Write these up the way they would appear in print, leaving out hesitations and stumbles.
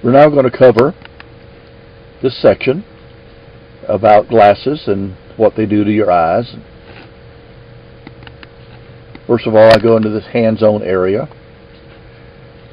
We're now going to cover this section about glasses and what they do to your eyes. First of all, I go into this hands-on area,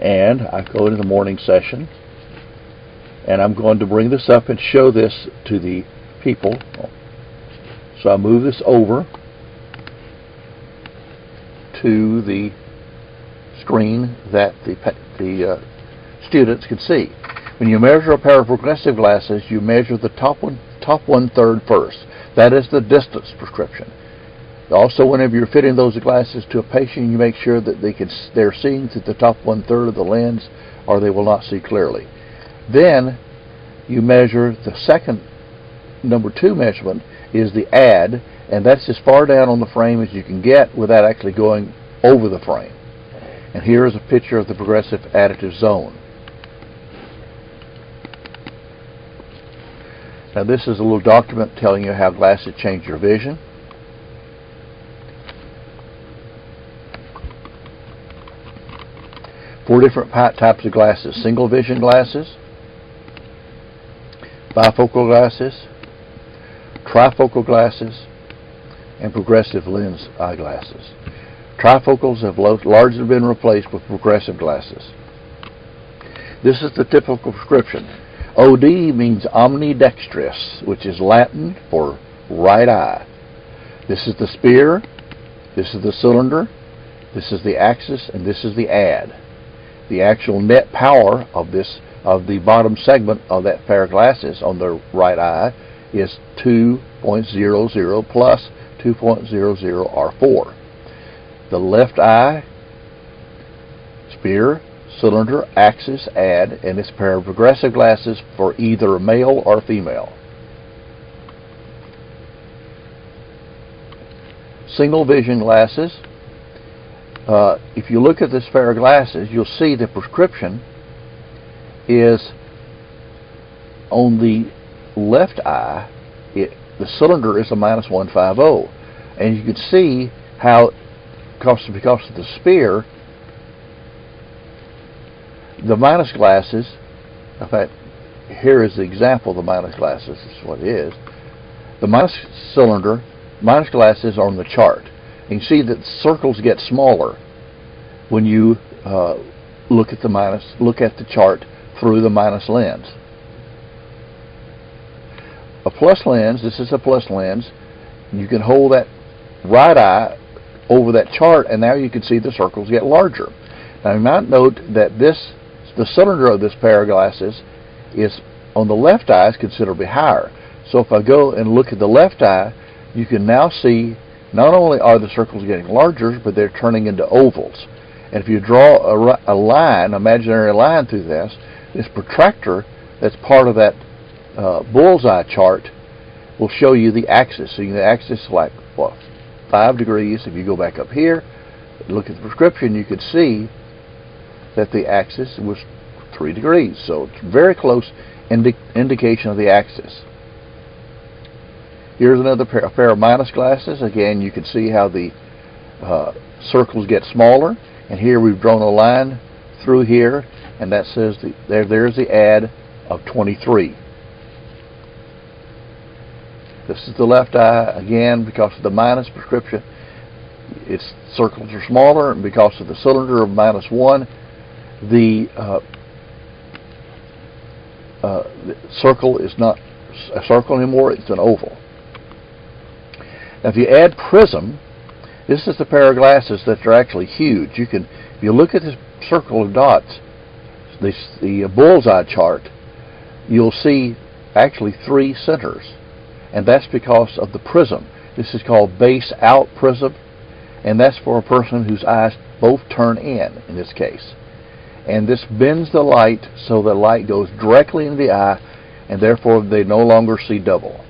and I go into the morning session, and I'm going to bring this up and show this to the people. So I move this over to the screen that the students can see. When you measure a pair of progressive glasses, you measure the top one-third first. That is the distance prescription. Also, whenever you're fitting those glasses to a patient, you make sure that they're seeing through the top one-third of the lens, or they will not see clearly. Then you measure the second, number 2 measurement is the add, and that's as far down on the frame as you can get without actually going over the frame. And here is a picture of the progressive additive zone. Now this is a little document telling you how glasses change your vision. Four different types of glasses: single vision glasses, bifocal glasses, trifocal glasses, and progressive lens eyeglasses. Trifocals have largely been replaced with progressive glasses. This is the typical prescription. OD means omnidextrous, which is Latin for right eye. This is the spear, this is the cylinder, this is the axis, and this is the add. The actual net power of the bottom segment of that pair of glasses on the right eye is 2.00 plus 2.00 R4. The left eye, spear, cylinder, axis, add, and this pair of progressive glasses for either male or female. Single vision glasses. If you look at this pair of glasses, you'll see the prescription is on the left eye. The cylinder is a -150, and you can see how, because of the spear, the minus glasses. In fact, here is the example of the minus glasses. This is what it is. The minus cylinder, minus glasses are on the chart. You can see that circles get smaller when you look at the chart through the minus lens. A plus lens, this is a plus lens, you can hold that right eye over that chart, and now you can see the circles get larger. Now you might note that the cylinder of this pair of glasses is on the left eye is considerably higher. So if I go and look at the left eye, you can now see not only are the circles getting larger, but they're turning into ovals. And if you draw a line, imaginary line through this protractor that's part of that bullseye chart will show you the axis. So the axis is like, what, 5 degrees. If you go back up here, look at the prescription, you could see that the axis was 3 degrees. So it's very close indication of the axis. Here's another pair of minus glasses. Again, you can see how the circles get smaller. And here we've drawn a line through here, and that says there's the add of 23. This is the left eye. Again, because of the minus prescription, its circles are smaller, and because of the cylinder of -1, the circle is not a circle anymore, it's an oval. Now if you add prism, this is the pair of glasses that are actually huge. If you look at this circle of dots, the bullseye chart, you'll see actually 3 centers, and that's because of the prism. This is called base out prism, and that's for a person whose eyes both turn in this case. And this bends the light so the light goes directly into the eye, and therefore they no longer see double.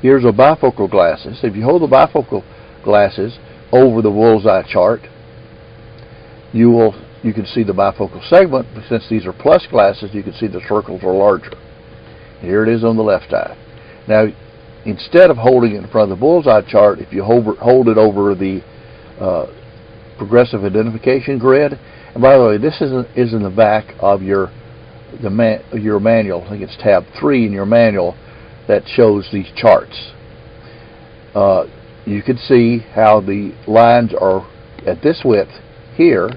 Here's a bifocal glasses. If you hold the bifocal glasses over the bullseye chart, you can see the bifocal segment, but since these are plus glasses, you can see the circles are larger. Here it is on the left eye. Now, instead of holding it in front of the bullseye chart, if you hold it over the progressive identification grid. And by the way, this is in the back of your manual. I think it's tab 3 in your manual that shows these charts. You can see how the lines are at this width here,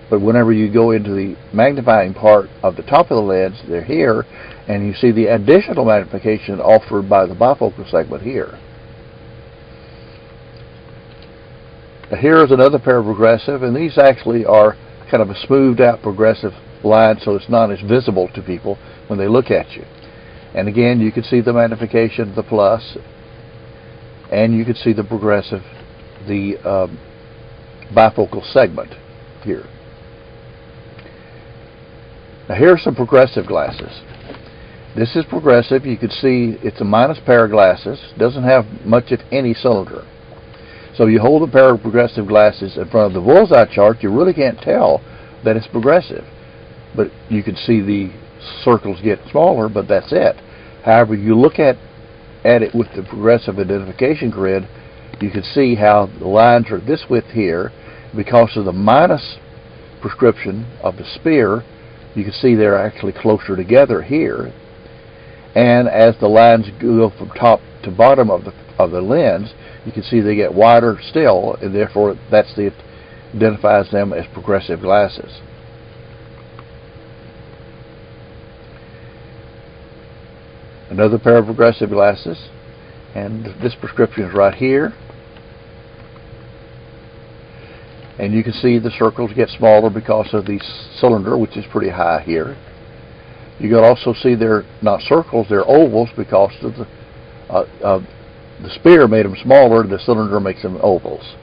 but whenever you go into the magnifying part of the top of the lens, they're here, and you see the additional magnification offered by the bifocal segment here. Now here is another pair of progressive, and these actually are kind of a smoothed out progressive line, so it's not as visible to people when they look at you. And again, you can see the magnification of the plus, and you can see the progressive, the bifocal segment here. Now here are some progressive glasses. This is progressive. You can see it's a minus pair of glasses. Doesn't have much, if any, cylinder. So you hold a pair of progressive glasses in front of the bullseye chart, you really can't tell that it's progressive. But you can see the circles get smaller, but that's it. However, you look at it with the progressive identification grid, you can see how the lines are this width here. Because of the minus prescription of the sphere, you can see they're actually closer together here. And as the lines go from top to bottom of the lens, you can see they get wider still, and therefore identifies them as progressive glasses. Another pair of progressive glasses, and this prescription is right here. And you can see the circles get smaller because of the cylinder, which is pretty high here. You can also see they're not circles, they're ovals, because of the sphere made them smaller, the cylinder makes them ovals.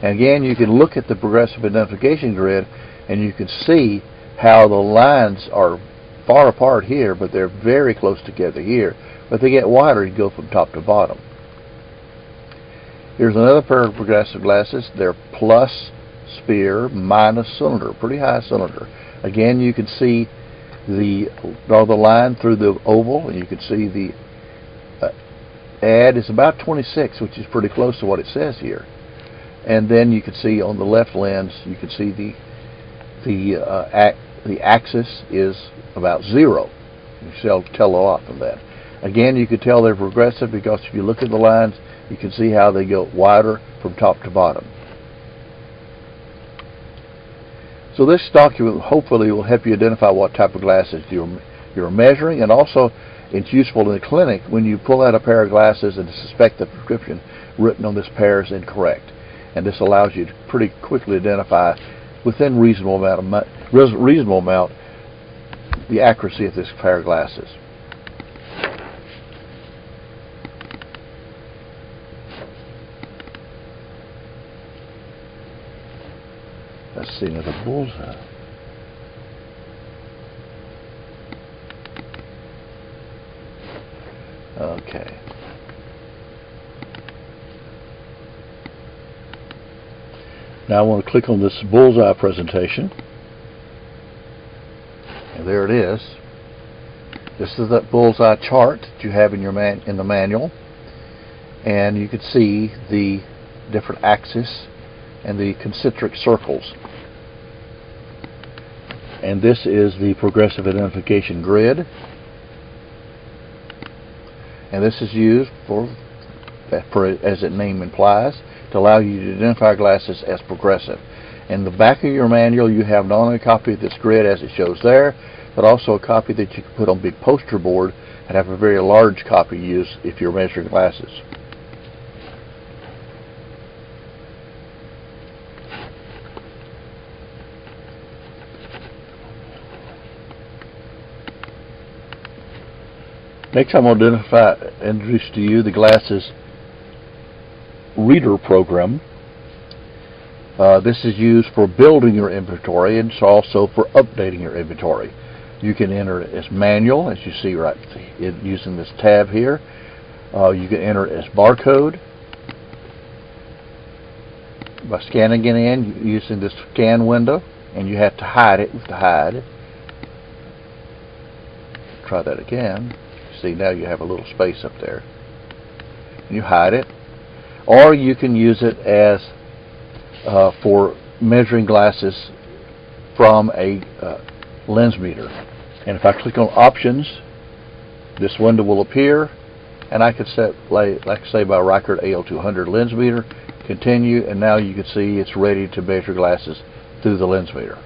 And again, you can look at the progressive identification grid, and you can see how the lines are far apart here, but they're very close together here. But they get wider, you go from top to bottom. Here's another pair of progressive glasses. They're plus sphere minus cylinder, pretty high cylinder. Again, you can see draw the line through the oval, and you can see the add is about 26, which is pretty close to what it says here. And then you can see on the left lens, you can see the axis is about 0. You can tell a lot from that. Again, you can tell they're progressive because if you look at the lines, you can see how they go wider from top to bottom. So this document hopefully will help you identify what type of glasses you're measuring, and also it's useful in the clinic when you pull out a pair of glasses and suspect the prescription written on this pair is incorrect. And this allows you to pretty quickly identify within reasonable amount the accuracy of this pair of glasses. Let's see another bullseye. Okay. Now I want to click on this bullseye presentation. And there it is. This is that bullseye chart that you have in your in the manual. And you can see the different axes and the concentric circles. And this is the progressive identification grid. And this is used as its name implies, to allow you to identify glasses as progressive. In the back of your manual, you have not only a copy of this grid as it shows there, but also a copy that you can put on big poster board and have a very large copy used if you're measuring glasses. Next, I'm going to introduce to you the glasses reader program. This is used for building your inventory, and it's also for updating your inventory. You can enter it as manual, as you see right using this tab here. You can enter it as barcode by scanning it in using this scan window, and you have to hide it with the hide. Try that again. See, now you have a little space up there. And you hide it. or you can use it as for measuring glasses from a lens meter. And if I click on options, this window will appear, and I could set, like say, by Reichert AL200 lens meter, continue, and now you can see it's ready to measure glasses through the lens meter.